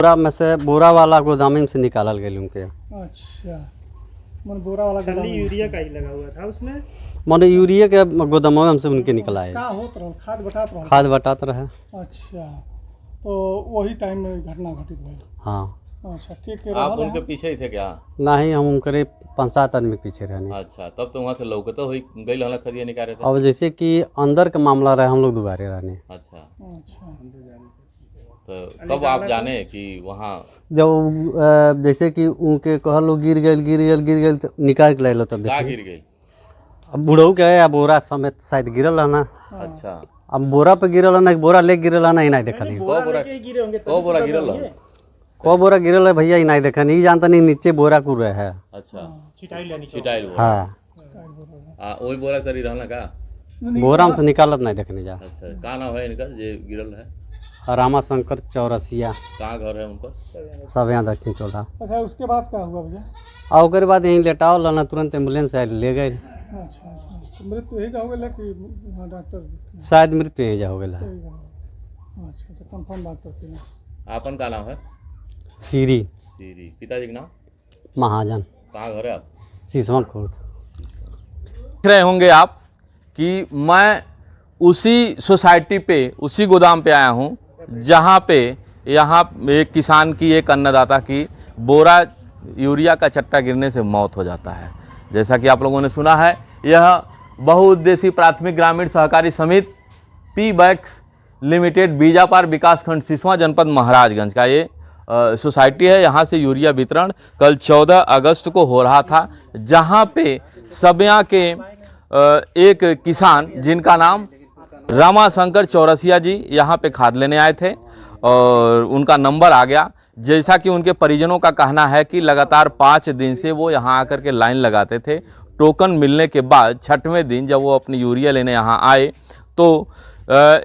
बोरा में से बोरा वाला गोदाम से निकालल गए उनके। अच्छा, मन बोरा वाला गोदाम यूरिया का ही लगा हुआ था उसमें। माने यूरिया के गोदाम से उनके निकला है। का होत रहल, खाद बटात रहे। अच्छा, तो वही टाइम में घटना घटित भइल। हाँ। अच्छा, के आप उनके पीछे ही थे क्या? नहीं, हम उनके 5-7 आदमी के पीछे रहने। अच्छा, तब तो वहाँ से लौके तो हुई गई हला खदिया निकाले थे। अब जैसे कि अंदर का मामला रहे, हम लोग दोबारे रहने। अच्छा, तो कब आप जाने कि वहाँ जब जैसे कि उनके कहलो गिर गए तो निकाल के लो तब क्या गिर गई? अब बुढ़ऊ के या बोरा समेत शायद गिरल है ना। अच्छा, अब बोरा पे गिरल है ना, बोरा ले गिरल है ना, ही नहीं देखनी। को बोरा गिरल है? को बोरा गिरल है भैया, ही नहीं देखनी। ही जानता नहीं नीचे बोरा कुर रहे है। अच्छा, छिटाइल बोरा। हाँ, वही बोरा करी रहना का? बोरा में से निकालत नहीं देखने जा। अच्छा, का नाम है इनका जे गिरल है? रामा शंकर चौरसिया। कहाँ घर है उनका? सब यहाँ दक्षिण चौड़ा। अच्छा, उसके बाद क्या हुआ भैया? और उसके बाद यहीं लेटाओ लाना, तुरंत एम्बुलेंस आए ले गए। अच्छा, तो मृत्यु यही का हो गया कि वहाँ डॉक्टर? शायद मृत्यु यहीं जा हो गया। अच्छा, कंफर्म डॉक्टर थे। आपन का नाम है? सीरी। पिताजी का नाम? महाजन। कहाँ घर है आप? शीशमा खुर्द। देख रहे होंगे आप कि मैं उसी सोसाइटी पे, उसी गोदाम पे आया हूँ जहाँ पे यहाँ एक किसान की, एक अन्नदाता की बोरा यूरिया का चट्टा गिरने से मौत हो जाता है। जैसा कि आप लोगों ने सुना है, यह बहुउद्देशीय प्राथमिक ग्रामीण सहकारी समिति पी बैक्स लिमिटेड बीजापार विकास खंड सिसवा जनपद महाराजगंज का ये सोसाइटी है। यहाँ से यूरिया वितरण कल 14 अगस्त को हो रहा था, जहाँ पे सबिया के एक किसान जिनका नाम रामा शंकर चौरसिया जी यहाँ पे खाद लेने आए थे और उनका नंबर आ गया। जैसा कि उनके परिजनों का कहना है कि लगातार 5 दिन से वो यहाँ आकर के लाइन लगाते थे। टोकन मिलने के बाद 6वें दिन जब वो अपनी यूरिया लेने यहाँ आए तो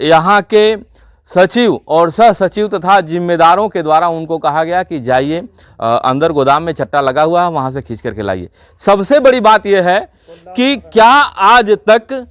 यहाँ के सचिव और सह सचिव तथा जिम्मेदारों के द्वारा उनको कहा गया कि जाइए अंदर गोदाम में चट्टा लगा हुआ है, वहाँ से खींच करके लाइए। सबसे बड़ी बात यह है कि क्या आज तक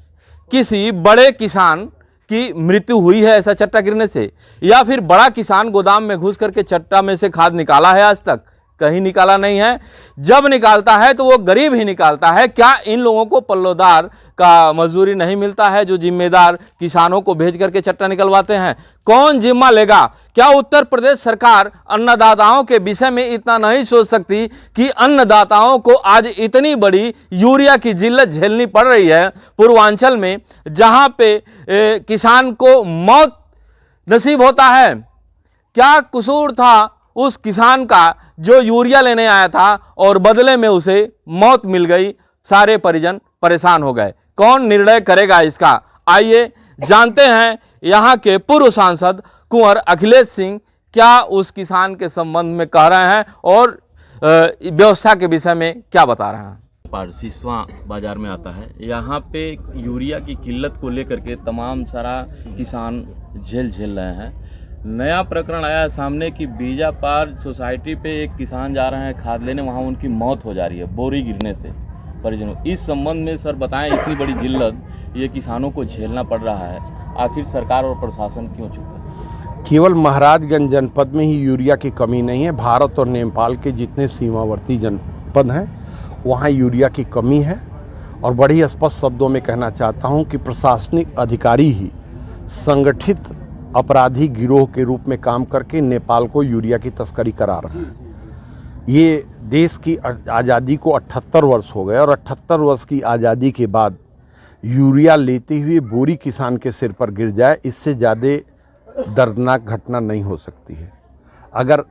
किसी बड़े किसान की मृत्यु हुई है ऐसा चट्टा गिरने से, या फिर बड़ा किसान गोदाम में घुस करके चट्टा में से खाद निकाला है? आज तक कहीं निकाला नहीं है। जब निकालता है तो वो गरीब ही निकालता है। क्या इन लोगों को पल्लोदार का मजदूरी नहीं मिलता है जो जिम्मेदार किसानों को भेज करके चट्टा निकलवाते हैं? कौन जिम्मा लेगा? क्या उत्तर प्रदेश सरकार अन्नदाताओं के विषय में इतना नहीं सोच सकती कि अन्नदाताओं को आज इतनी बड़ी यूरिया की जिल्लत झेलनी पड़ रही है पूर्वांचल में, जहां पे किसान को मौत नसीब होता है? क्या कसूर था उस किसान का जो यूरिया लेने आया था और बदले में उसे मौत मिल गई? सारे परिजन परेशान हो गए। कौन निर्णय करेगा इसका? आइए जानते हैं यहाँ के पूर्व सांसद कुंवर अखिलेश सिंह क्या उस किसान के संबंध में कह रहे हैं और व्यवस्था के विषय में क्या बता रहे हैं। सिसवा बाजार में आता है, यहाँ पे यूरिया की किल्लत को लेकर के तमाम सारा किसान झेल रहे हैं। नया प्रकरण आया सामने कि बीजापार सोसाइटी पे एक किसान जा रहे हैं खाद लेने, वहाँ उनकी मौत हो जा रही है बोरी गिरने से परिजनों। इस संबंध में सर बताएं, इतनी बड़ी जिल्लत ये किसानों को झेलना पड़ रहा है, आखिर सरकार और प्रशासन क्यों चुप है? केवल महाराजगंज जनपद में ही यूरिया की कमी नहीं है, भारत और नेपाल के जितने सीमावर्ती जनपद हैं वहाँ यूरिया की कमी है। और बड़ी स्पष्ट शब्दों में कहना चाहता हूँ कि प्रशासनिक अधिकारी ही संगठित अपराधी गिरोह के रूप में काम करके नेपाल को यूरिया की तस्करी करा रहे हैं। ये देश की आज़ादी को 78 वर्ष हो गए और 78 वर्ष की आज़ादी के बाद यूरिया लेते हुए बोरी किसान के सिर पर गिर जाए, इससे ज़्यादा दर्दनाक घटना नहीं हो सकती है। अगर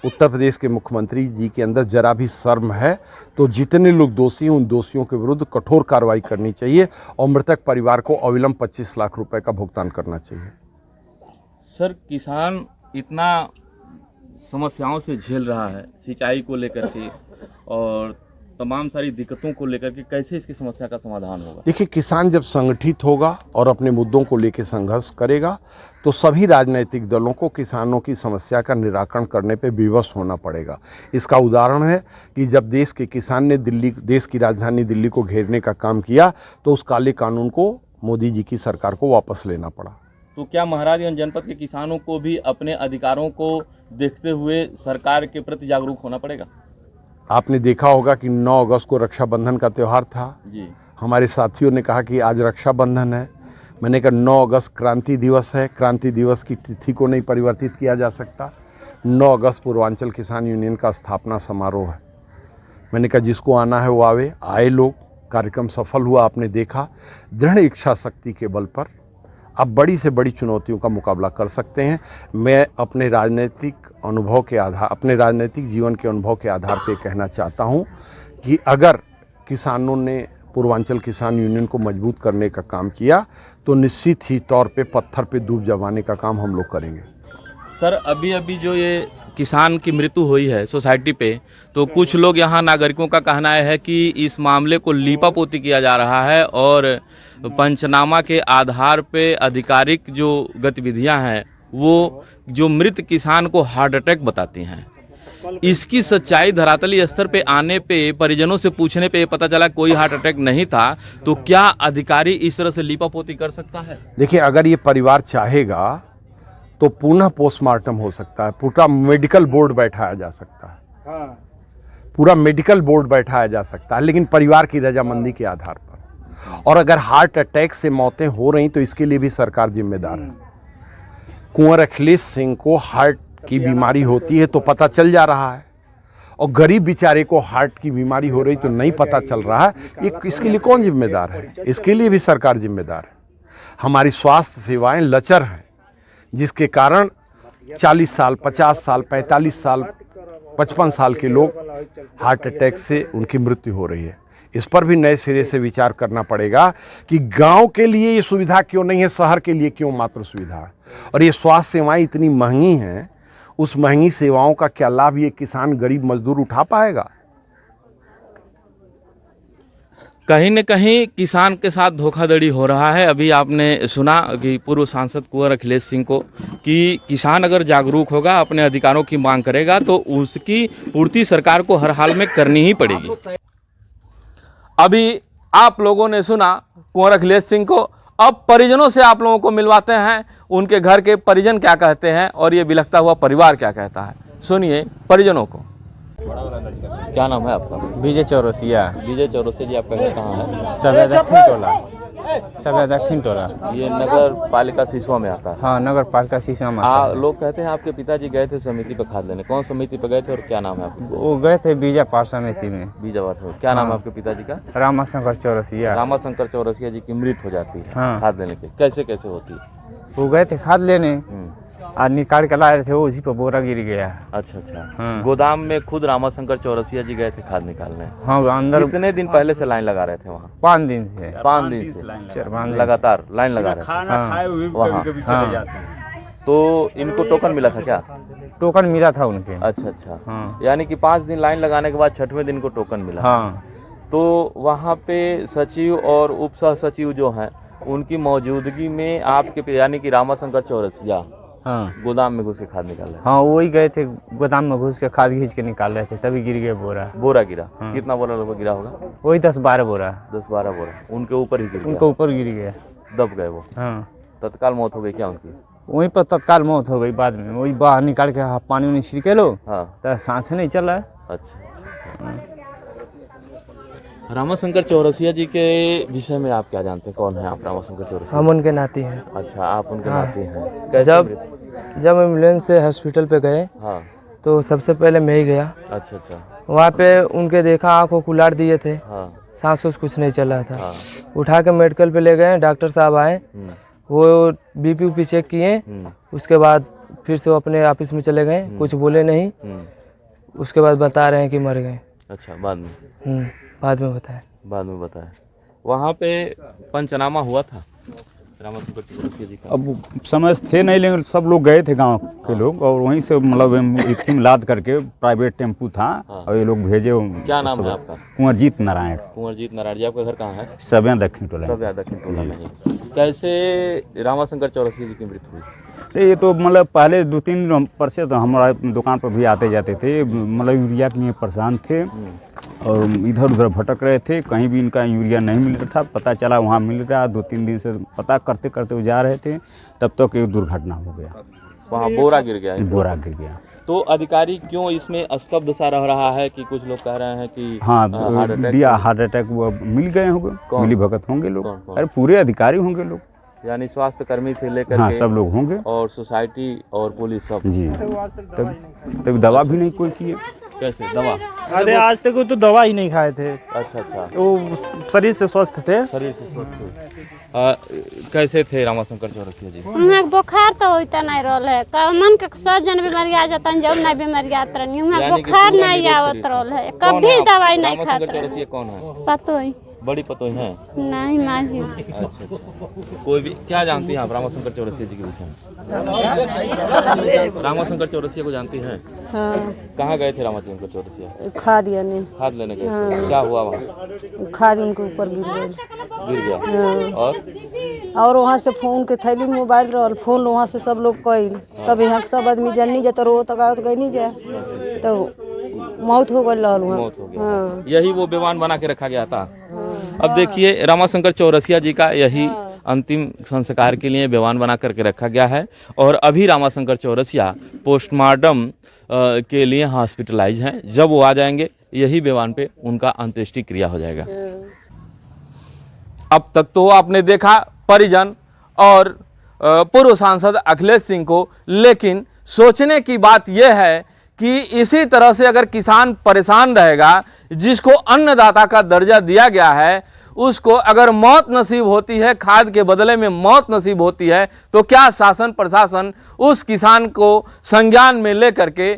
उत्तर प्रदेश के मुख्यमंत्री जी के अंदर जरा भी शर्म है तो जितने लोग दोषी हैं उन दोषियों के विरुद्ध कठोर कार्रवाई करनी चाहिए और मृतक परिवार को अविलंब 25 लाख रुपए का भुगतान करना चाहिए। सर, किसान इतना समस्याओं से झेल रहा है सिंचाई को लेकर के और तमाम सारी दिक्कतों को लेकर के, कैसे इसकी समस्या का समाधान होगा? देखिए, किसान जब संगठित होगा और अपने मुद्दों को लेकर संघर्ष करेगा तो सभी राजनीतिक दलों को किसानों की समस्या का निराकरण करने पे विवश होना पड़ेगा। इसका उदाहरण है कि जब देश के किसान ने देश की राजधानी दिल्ली को घेरने का काम किया तो उस काले कानून को मोदी जी की सरकार को वापस लेना पड़ा। तो क्या महाराजगंज जनपद के किसानों को भी अपने अधिकारों को देखते हुए सरकार के प्रति जागरूक होना पड़ेगा? आपने देखा होगा कि 9 अगस्त को रक्षाबंधन का त्यौहार था। जी। हमारे साथियों ने कहा कि आज रक्षाबंधन है। मैंने कहा 9 अगस्त क्रांति दिवस है, क्रांति दिवस की तिथि को नहीं परिवर्तित किया जा सकता। 9 अगस्त पूर्वांचल किसान यूनियन का स्थापना समारोह है। मैंने कहा जिसको आना है वो आवे, आए लोग। कार्यक्रम सफल हुआ, आपने देखा। दृढ़ इच्छा शक्ति के बल पर आप बड़ी से बड़ी चुनौतियों का मुकाबला कर सकते हैं। मैं अपने राजनीतिक अनुभव के आधार, अपने राजनीतिक जीवन के अनुभव के आधार पे कहना चाहता हूं कि अगर किसानों ने पूर्वांचल किसान यूनियन को मजबूत करने का काम किया तो निश्चित ही तौर पे पत्थर पे दूब जमाने का काम हम लोग करेंगे। सर, अभी अभी जो ये किसान की मृत्यु हुई है सोसाइटी पे, तो कुछ लोग यहाँ नागरिकों का कहना है कि इस मामले को लीपापोती किया जा रहा है और पंचनामा के आधार पे आधिकारिक जो गतिविधियां हैं वो जो मृत किसान को हार्ट अटैक बताती हैं। इसकी सच्चाई धरातली स्तर पे आने पे, परिजनों से पूछने पे पता चला कोई हार्ट अटैक नहीं था। तो क्या अधिकारी इस तरह से लीपापोती कर सकता है? देखिए, अगर ये परिवार चाहेगा तो पुनः पोस्टमार्टम हो सकता है, पूरा मेडिकल बोर्ड बैठाया जा सकता है। पूरा मेडिकल बोर्ड बैठाया जा सकता है, लेकिन परिवार की रजामंदी के आधार पर। और अगर हार्ट अटैक से मौतें हो रही तो इसके लिए भी सरकार जिम्मेदार है। कुंवर अखिलेश सिंह को हार्ट की बीमारी होती है तो पता चल जा रहा है, और गरीब बेचारे को हार्ट की बीमारी हो रही तो नहीं पता चल रहा है। ये इसके लिए कौन जिम्मेदार है? इसके लिए भी सरकार जिम्मेदार है। हमारी स्वास्थ्य सेवाएं लचर हैं, जिसके कारण 40 साल, 50 साल, 45 साल, 55 साल के लोग हार्ट अटैक से उनकी मृत्यु हो रही है। इस पर भी नए सिरे से विचार करना पड़ेगा कि गांव के लिए ये सुविधा क्यों नहीं है, शहर के लिए क्यों मात्र सुविधा है। और ये स्वास्थ्य सेवाएं इतनी महंगी हैं, उस महंगी सेवाओं का क्या लाभ ये किसान गरीब मजदूर उठा पाएगा? कहीं न कहीं किसान के साथ धोखाधड़ी हो रहा है। अभी आपने सुना कि पूर्व सांसद कुंवर अखिलेश सिंह को कि किसान अगर जागरूक होगा, अपने अधिकारों की मांग करेगा तो उसकी पूर्ति सरकार को हर हाल में करनी ही पड़ेगी। अभी आप लोगों ने सुना कुंवर अखिलेश सिंह को। अब परिजनों से आप लोगों को मिलवाते हैं, उनके घर के परिजन क्या कहते हैं और ये बिलखता हुआ परिवार क्या कहता है। सुनिए परिजनों को। क्या नाम है आपका? विजय चौरसिया। विजय चौरसिया जी, आपका घर कहाँ है? सभ्य दक्षिण टोला। सभ्य दक्षिण टोला ये नगर पालिका सिसवा में आता है। हाँ, नगर पालिका सिसवा में आता है। लोग कहते हैं आपके पिताजी गए थे समिति पे खाद लेने। कौन समिति पे गए थे और क्या नाम है आपका? वो गए थे बीजा पार समिति में। बीजा बात हो। क्या नाम है आपके पिताजी का? रामाशंकर चौरसिया। रामाशंकर चौरसिया जी की मृत्यु हो जाती है हाँ। खाद लेने के, कैसे कैसे होती है? वो गए थे खाद लेने, आज निकाल के लाए थे, उसी पर बोरा गिर गया। अच्छा अच्छा। हाँ। गोदाम में खुद रामाशंकर चौरसिया जी गए थे खाद निकालने। हाँ, अंदर कितने दिन पहले से लाइन लगा रहे थे वहाँ? 5 दिन से। 5 दिन से 4 दिन लगातार लाइन लगा रहे थे वहाँ। तो इनको टोकन मिला था क्या? टोकन मिला था उनके। अच्छा अच्छा। हाँ। यानी कि 5 दिन लाइन लगाने के बाद 6वें दिन को टोकन मिला। हाँ। तो वहाँ पे सचिव और उप सह सचिव जो हैं उनकी मौजूदगी में आपके यानी कि रामाशंकर चौरसिया हाँ, गोदाम में घुस के खाद निकाल रहे? हाँ, वही गए थे गोदाम में घुस के खाद खींच के निकाल रहे थे, तभी गिर गया बोरा। बोरा गिरा? हाँ। कितना बोरा लगभग गिरा होगा? वही 10-12 बोरा। 10-12 बोरा उनके ऊपर ही गिर उनके गया? ऊपर गिर गया, दब गए वो? हाँ। तत्काल मौत हो गई क्या उनकी? वहीं पर तत्काल मौत हो गई। बाद में वही बाहर निकाल के पानी में छिड़के लो हाँ। तो सांस नहीं चल रहा है। अच्छा। रामाशंकर चौरसिया जी के विषय में आप क्या जानते हैं? कौन है आप रामाशंकर चौरसिया? हम उनके नाती हैं। अच्छा, आप उनके हाँ। नाती हैं। कैसे जब एम्बुलेंस से हॉस्पिटल पे गए हाँ। तो सबसे पहले मैं ही गया। अच्छा अच्छा। वहाँ पे उनके देखा, आँखों को कुल्हाड़ दिए थे, हाँ। सांस उस कुछ नहीं चल रहा था। हाँ। उठा के मेडिकल पे ले गए, डॉक्टर साहब आए, वो बीपी उपी चेक किए। उसके बाद फिर से वो अपने ऑफिस में चले गए, कुछ बोले नहीं। उसके बाद बता रहे हैं कि मर गए। अच्छा, बाद में? बाद में बताया। बाद में बताया। वहाँ पे पंचनामा हुआ था रामाशंकर चौरसिया जी का? अब समय थे नहीं, लेकिन सब लोग गए थे गांव के लोग, और वहीं से मतलब इतनी लाद करके प्राइवेट टेम्पू था। हाँ। और ये लोग भेजे। क्या नाम है आपका? कुंवरजीत नारायण। कुंवरजीत नारायण जी, आपका घर कहाँ है? सभ्य दक्षिण टोला। सभ्य दक्षिण टोला में ही। कैसे रामाशंकर चौरसिया जी की मृत्यु हुई? ये तो मतलब पहले 2-3 दिन पर से तो हमारा दुकान पर भी आते जाते थे, मतलब यूरिया के लिए परेशान थे। और इधर उधर भटक रहे थे, कहीं भी इनका यूरिया नहीं मिल रहा था। पता चला वहाँ मिल रहा, 2-3 दिन से पता करते करते वो जा रहे थे, तब तक एक दुर्घटना हो गया, वहाँ बोरा गिर गया है। बोरा गिर गया। तो अधिकारी क्यों इसमें स्तब्ध सा रह रहा है कि कुछ लोग कह रहे हैं कि हाँ, हार्ट हार्ट अटैक वो मिल गए होंगे, कौन? मिली भगत होंगे लोग। कौन? अरे पूरे अधिकारी होंगे लोग, यानी स्वास्थ्य कर्मी से लेकर हाँ के सब लोग होंगे और सोसाइटी और पुलिस सब। जी। तब दवा भी नहीं कोई किए। कैसे दवा? अरे आज तक वो तो दवा ही नहीं खाए थे, अच्छा अच्छा, वो शरीर से स्वस्थ थे। शरीर से स्वस्थ थे। कैसे थे रामाशंकर चौरसिया जी? उहाँ बुखार तो होता नहीं रहल है, मन के सर्जन बीमारी आ जाता है, जब नहीं बीमारी आत रही, उहाँ यानी कि बुखार पूरा नहीं निरोग आवत शरीर। रहल है, कौन कभी है आप? दवाई नहीं रामाशंकर खाते। चौरसिया कौन है? पतो ही बड़ी पतोई हैं? नहीं माही। अच्छा अच्छा, कोई भी क्या जानती हैं आप रामाशंकर चौरसिया जी के विषय में? रामाशंकर चौरसिया को जानती हैं? हाँ, कहाँ गए थे रामाशंकर चौरसिया? खाद यानी खाद लेने गए थे। क्या हुआ वहाँ? खाद उनके ऊपर गिर गई। गिर गया। और वहाँ से फोन के थैली में मोबाइल रहल, फोन वहाँ से सब लोग कइल, तब यहाँ के सब आदमी जल नहीं जाता, रो तक आओ तो गई नहीं जा, तो मौत हो गई रहल वहाँ। मौत हो गया। यही वो बेवान बना के रखा गया था। अब देखिए रामाशंकर चौरसिया जी का यही अंतिम संस्कार के लिए बेवान बना करके रखा गया है और अभी रामाशंकर चौरसिया पोस्टमार्टम के लिए हॉस्पिटलाइज हैं। जब वो आ जाएंगे यही बेवान पे उनका अंत्येष्टि क्रिया हो जाएगा। अब तक तो आपने देखा परिजन और पूर्व सांसद अखिलेश सिंह को, लेकिन सोचने की बात यह है कि इसी तरह से अगर किसान परेशान रहेगा, जिसको अन्नदाता का दर्जा दिया गया है, उसको अगर मौत नसीब होती है, खाद के बदले में मौत नसीब होती है, तो क्या शासन प्रशासन उस किसान को संज्ञान में लेकर के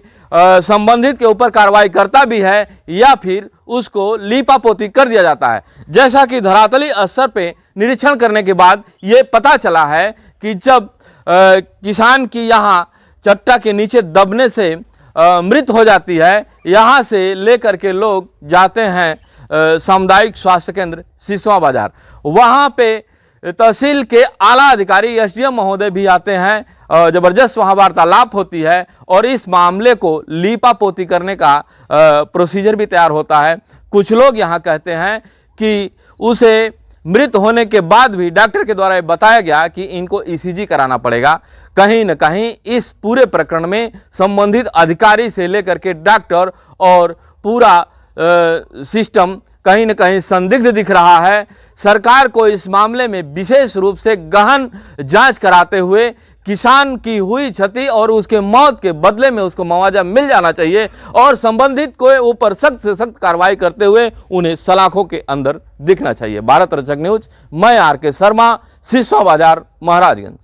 संबंधित के ऊपर कार्रवाई करता भी है या फिर उसको लीपापोती कर दिया जाता है? जैसा कि धरातली स्तर पे निरीक्षण करने के बाद ये पता चला है कि जब किसान की यहाँ चट्टा के नीचे दबने से मृत हो जाती है, यहाँ से लेकर के लोग जाते हैं सामुदायिक स्वास्थ्य केंद्र सिसवा बाजार। वहाँ पे तहसील के आला अधिकारी एसडीएम महोदय भी आते हैं, जबरदस्त वहाँ वार्तालाप होती है और इस मामले को लीपापोती करने का प्रोसीजर भी तैयार होता है। कुछ लोग यहाँ कहते हैं कि उसे मृत होने के बाद भी डॉक्टर के द्वारा बताया गया कि इनको ईसीजी कराना पड़ेगा। कहीं न कहीं इस पूरे प्रकरण में संबंधित अधिकारी से लेकर के डॉक्टर और पूरा सिस्टम कहीं न कहीं संदिग्ध दिख रहा है। सरकार को इस मामले में विशेष रूप से गहन जांच कराते हुए किसान की हुई क्षति और उसके मौत के बदले में उसको मुआवजा मिल जाना चाहिए और संबंधित को ऊपर सख्त से सख्त कार्रवाई करते हुए उन्हें सलाखों के अंदर दिखना चाहिए। भारत रक्षक न्यूज, मैं आर के शर्मा, सिसवा बाजार, महाराजगंज।